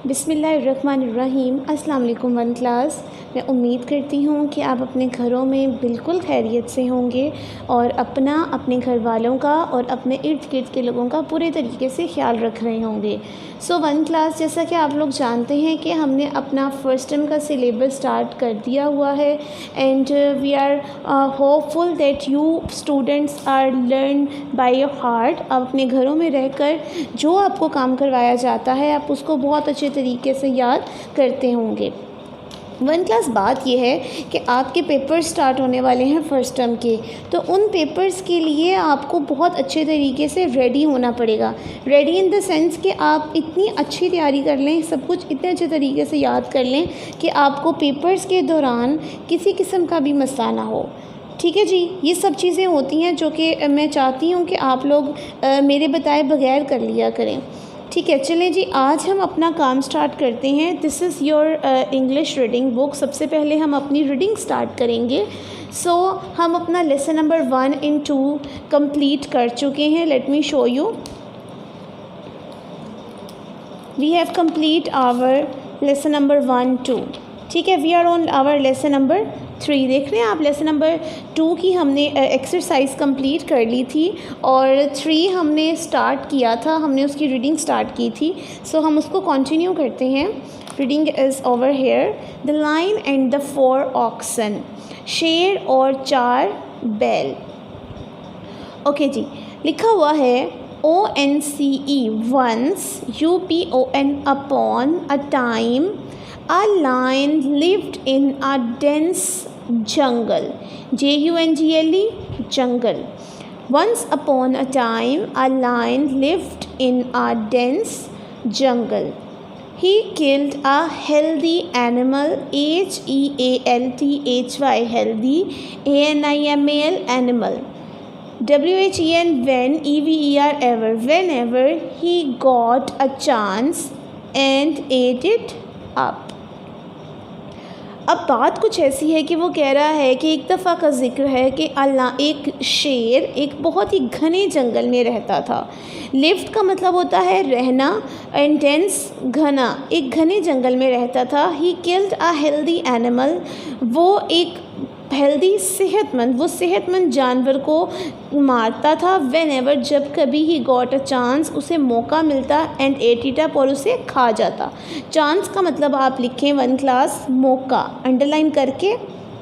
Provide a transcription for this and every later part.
बिस्मिल्लाहिर्रहमानिर्रहीम। अस्सलाम वालेकुम वन क्लास। मैं उम्मीद करती हूँ कि आप अपने घरों में बिल्कुल खैरियत से होंगे और अपना, अपने घर वालों का और अपने इर्द गिर्द के लोगों का पूरे तरीके से ख्याल रख रहे होंगे। सो वन क्लास, जैसा कि आप लोग जानते हैं कि हमने अपना फर्स्ट टर्म का सिलेबस स्टार्ट कर दिया हुआ है and we are hopeful that you students are learn by your heart. आप अपने घरों में रहकर जो आपको काम करवाया जाता है आप उसको बहुत अच्छे तरीके से याद करते होंगे। वन क्लास, बात यह है कि आपके पेपर स्टार्ट होने वाले हैं फर्स्ट टर्म के, तो उन पेपर्स के लिए आपको बहुत अच्छे तरीके से रेडी होना पड़ेगा। रेडी इन द सेंस कि आप इतनी अच्छी तैयारी कर लें, सब कुछ इतने अच्छे तरीके से याद कर लें कि आपको पेपर्स के दौरान किसी किस्म का भी मसला ना हो। ठीक है जी, ये सब चीज़ें होती हैं जो कि मैं चाहती हूँ कि आप लोग मेरे बताए बगैर कर लिया करें। ठीक है, चलें जी, आज हम अपना काम स्टार्ट करते हैं। This is your English reading book. सबसे पहले हम अपनी रीडिंग स्टार्ट करेंगे। हम अपना लेसन नंबर 1 and 2 कंप्लीट कर चुके हैं। Let me show you. We have complete our lesson number 1, 2। ठीक है, we are on our lesson number 3। देख रहे हैं आप, लेसन नंबर 2 की हमने एक्सरसाइज कंप्लीट कर ली थी और 3 हमने स्टार्ट किया था, हमने उसकी रीडिंग स्टार्ट की थी। हम उसको कंटिन्यू करते हैं। Reading is over here. The line and the 4 oxen. शेर और 4 बैल। ओके जी, लिखा हुआ है ONCE once, UPON upon a time, a lion lived in a dense jungle. JUNGLE, jungle. Once upon a time, a lion lived in a dense jungle. He killed a healthy animal, HEALTHY, healthy, ANIMAL, animal. WHEN, when, EVER, ever, whenever he got a chance and ate it up. अब बात कुछ ऐसी है कि वो कह रहा है कि एक दफ़ा का ज़िक्र है कि अल्लाह, एक शेर एक बहुत ही घने जंगल में रहता था। लिव्ड का मतलब होता है रहना, एंड डेंस घना, एक घने जंगल में रहता था। He killed a healthy animal, वो एक हेल्दी सेहतमंद, वो सेहतमंद जानवर को मारता था। वेन एवर, जब कभी, ही गॉट अ चांस, उसे मौका मिलता, एंड एट इट अप, और उसे खा जाता। चांस का मतलब आप लिखें वन क्लास, मौका, अंडरलाइन करके,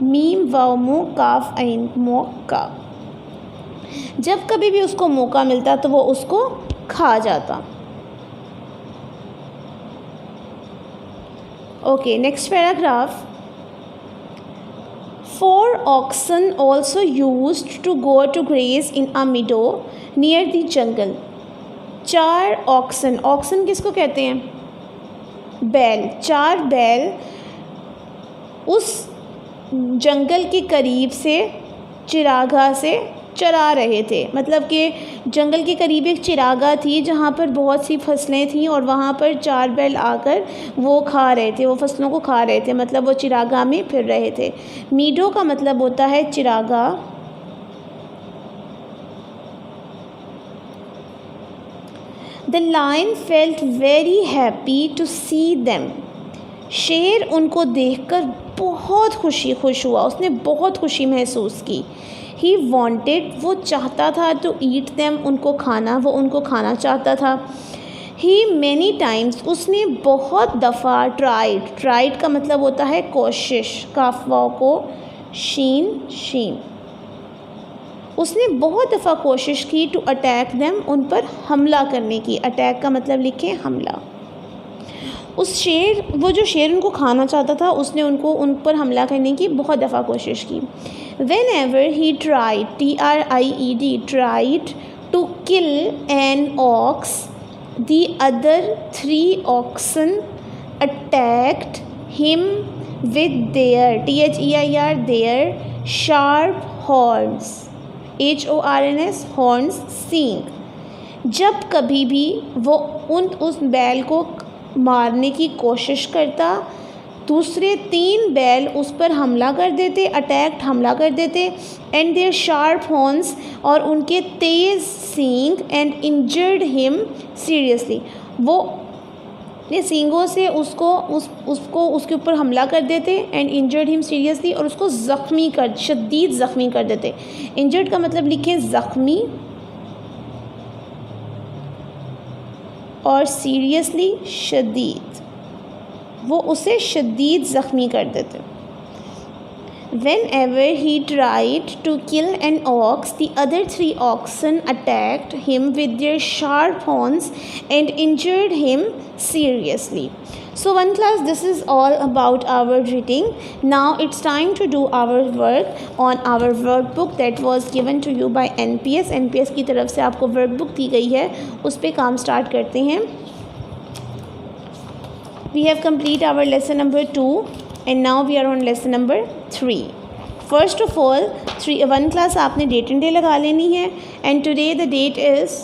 मीम वाव मो काफ आइन, मौका। जब कभी भी उसको मौका मिलता तो वो उसको खा जाता। Okay, next paragraph. 4 oxen also used to go to graze in a meadow near the jungle. 4 oxen, oxen किसको कहते हैं? बैल। 4 बैल उस जंगल के करीब से चिरागा से चरा रहे थे। मतलब कि जंगल के करीब एक चिरागा थी जहाँ पर बहुत सी फसलें थीं और वहाँ पर 4 बैल आकर वो खा रहे थे, वो फसलों को खा रहे थे, मतलब वो चिरागा में फिर रहे थे। मीडो का मतलब होता है चिरागा। The lion felt very happy to see them. शेर उनको देखकर बहुत खुश हुआ, उसने बहुत खुशी महसूस की। ही वॉन्टेड, वो चाहता था, टू ईट देम, उनको खाना, वो उनको खाना चाहता था। ही मैनी टाइम्स, उसने बहुत दफ़ा, ट्राइड का मतलब होता है कोशिश, काफवा को शीन, उसने बहुत दफ़ा कोशिश की, टू अटैक देम, उन पर हमला करने की। अटैक का मतलब लिखें हमला। वो जो शेर उनको खाना चाहता था, उसने उन पर हमला करने की बहुत दफ़ा कोशिश की। Whenever he tried, tried to kill an ox, the other 3 oxen attacked him with their, their sharp horns, HORNS, horns, सींग। जब कभी भी वो उस बैल को मारने की कोशिश करता, दूसरे 3 बैल उस पर हमला कर देते, हमला कर देते, एंड देयर शार्प हॉर्न्स, और उनके तेज़ सींग, एंड इंजर्ड हिम सीरियसली, वो अपने सींगों से उसको उसके ऊपर हमला कर देते एंड इंजर्ड हिम सीरियसली, और उसको शदीद ज़ख्मी कर देते। इंजर्ड का मतलब लिखें ज़ख्मी और सीरियसली शदीद, वो उसे शदीद ज़ख्मी कर देते। Whenever he tried to kill an ox, the other 3 oxen attacked him with their sharp horns and injured him seriously. So one class, this is all about our reading. Now it's time to do our work on our workbook that was given to you by NPS. NPS की तरफ से आपको workbook दी गई है, उस पर काम start करते हैं। We have complete our lesson number 2 and now we are on lesson number 3. First of all, 1 class आपने date and day लगा लेनी है and today the date is,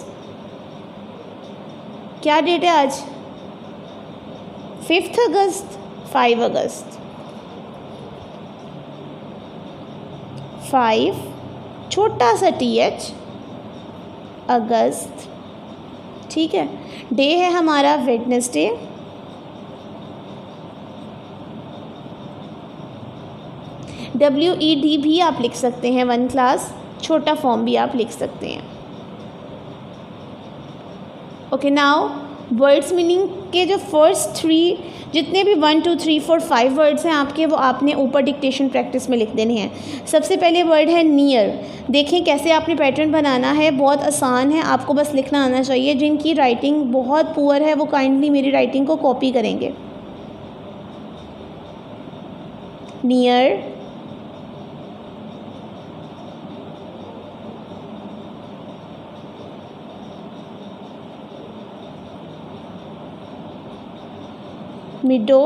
क्या डेट है आज? 5 अगस्त, 5 अगस्त, 5 छोटा सा TH अगस्त, ठीक है। डे है हमारा वेडनेसडे, WED भी आप लिख सकते हैं 1 क्लास, छोटा फॉर्म भी आप लिख सकते हैं। ओके, नाउ वर्ड्स मीनिंग के जो फर्स्ट 3 जितने भी 1 2 3 4 5 वर्ड्स हैं आपके, वो आपने ऊपर डिक्टेशन प्रैक्टिस में लिख देने हैं। सबसे पहले वर्ड है नियर। देखें कैसे आपने पैटर्न बनाना है, बहुत आसान है, आपको बस लिखना आना चाहिए। जिनकी राइटिंग बहुत पुअर है वो काइंडली मेरी राइटिंग को कॉपी करेंगे। Near, meadow,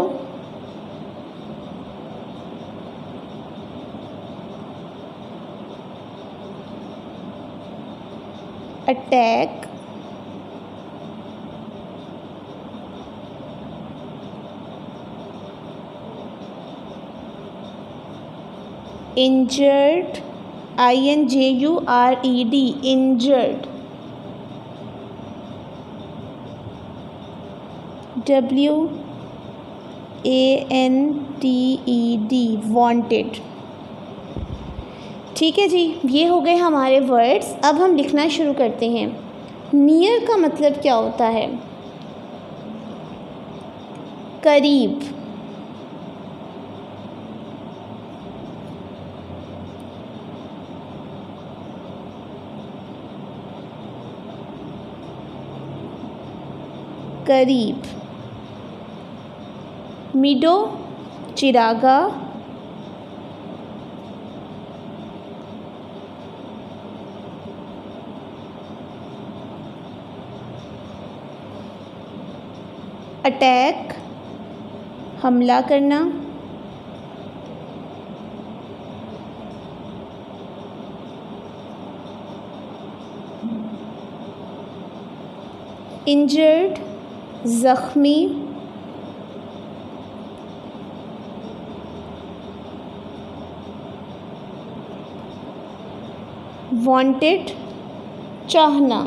attack, injured, INJURED, injured, WANTED, wanted. ठीक है जी, ये हो गए हमारे वर्ड्स। अब हम लिखना शुरू करते हैं। नियर का मतलब क्या होता है? करीब, करीब। मिडो, चिरागा, अटैक, हमला करना, इंजर्ड, ज़ख्मी, वांटेड, चाहना।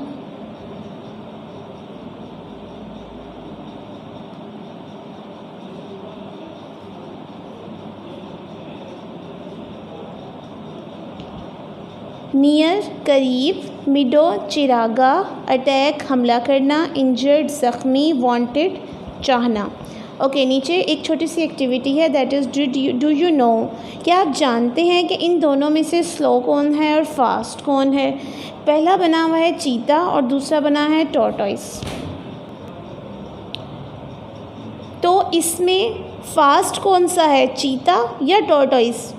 नियर, करीब, मिडो, चिरागा, अटैक, हमला करना, इंजर्ड, ज़ख्मी, वांटेड, चाहना। ओके, नीचे एक छोटी सी एक्टिविटी है, that is do you know, क्या आप जानते हैं कि इन दोनों में से स्लो कौन है और फास्ट कौन है? पहला बना हुआ है चीता और दूसरा बना है टॉर्टॉइस। तो इसमें फास्ट कौन सा है, चीता या टॉर्टॉइस?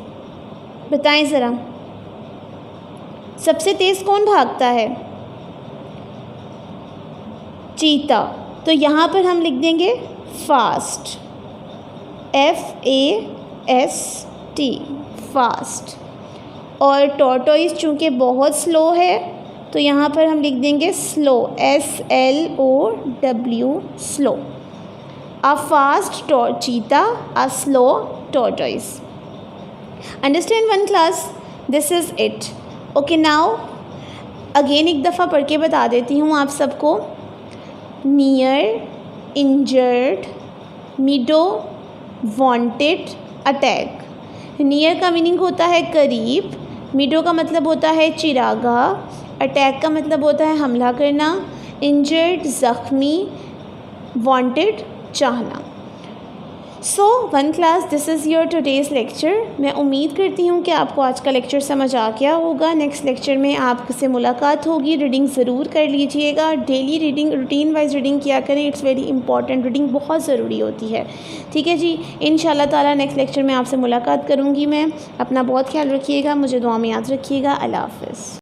बताएं ज़रा, सबसे तेज़ कौन भागता है? चीता। तो यहाँ पर हम लिख देंगे फास्ट, FAST, फास्ट। और टॉर्टोइस चूँकि बहुत स्लो है तो यहाँ पर हम लिख देंगे slow, SLOW, slow. A fast cheetah, a slow tortoise. Understand one class? This is it. Okay, now again एक दफ़ा पढ़ के बता देती हूँ आप सबको। Near, injured, meadow, wanted, attack. Near का मीनिंग होता है करीब, मिडो का मतलब होता है चिरागा, अटैक का मतलब होता है हमला करना, इंजर्ड ज़ख्मी, वांटेड चाहना। So one class, this is your today's lecture. मैं उम्मीद करती हूँ कि आपको आज का लेक्चर समझ आ गया होगा। नेक्स्ट लेक्चर में आपसे मुलाकात होगी। रीडिंग ज़रूर कर लीजिएगा, daily reading, routine wise reading किया करें। इट्स वेरी इंपॉर्टेंट, रीडिंग बहुत ज़रूरी होती है। ठीक है जी, इंशाल्लाह ताला नेक्स्ट लेक्चर में आपसे मुलाकात करूँगी मैं। अपना बहुत ख्याल रखिएगा, मुझे दुआ में याद रखिएगा। अल्लाह हाफ़िज़।